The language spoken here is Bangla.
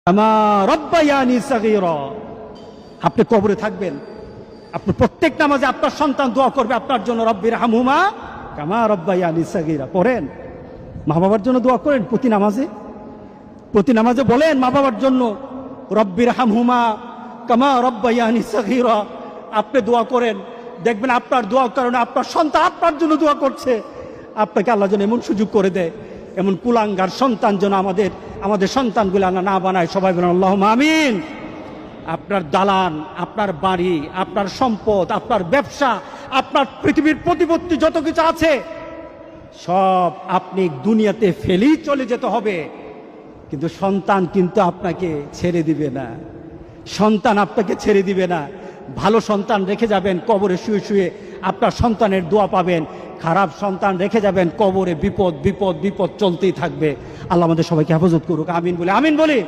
কামা রাব্বায়ানি সাগীরা। আপনি কবরে থাকবেন, আপনি প্রত্যেক নামাজে আপনার সন্তান দোয়া করবে আপনার জন্য, রব্বিরহামহুমা কামা রাব্বায়ানি সাগীরা। পড়েন, মা বাবার জন্য দোয়া করেন প্রতি নামাজে বলেন মা বাবার জন্য, রব্বিরহামহুমা কামা রাব্বায়ানি সাগীরা। আপনি দোয়া করেন, দেখবেন আপনার দোয়ার কারণে আপনার সন্তান আপনার জন্য দোয়া করছে। আপনাকে আল্লাহ যেন এমন সুযোগ করে দেয়, এমন কুলাঙ্গার সন্তান যেন আমাদের সন্তানগুলো আল্লাহ না বানায়। সবাই বলেন আল্লাহুম্মা আমিন। আপনার দালান, আপনার বাড়ি, আপনার সম্পদ, আপনার ব্যবসা, আপনার পৃথিবীর প্রতিপত্তি যত কিছু আছে সব আপনি দুনিয়াতে ফেলেই চলে যেতে হবে, কিন্তু সন্তান কিন্তু আপনাকে ছেড়ে দিবে না। সন্তান আপনাকে ছেড়ে দিবে না। ভালো সন্তান রেখে যাবেন, কবরে শুয়ে শুয়ে আপনার সন্তানের দোয়া পাবেন। খারাপ সন্তান রেখে যাবেন, কবরে বিপদ বিপদ বিপদ চলতেই থাকবে। আল্লাহ আমাদের সবাইকে হেফাজত করুক। আমিন বলি।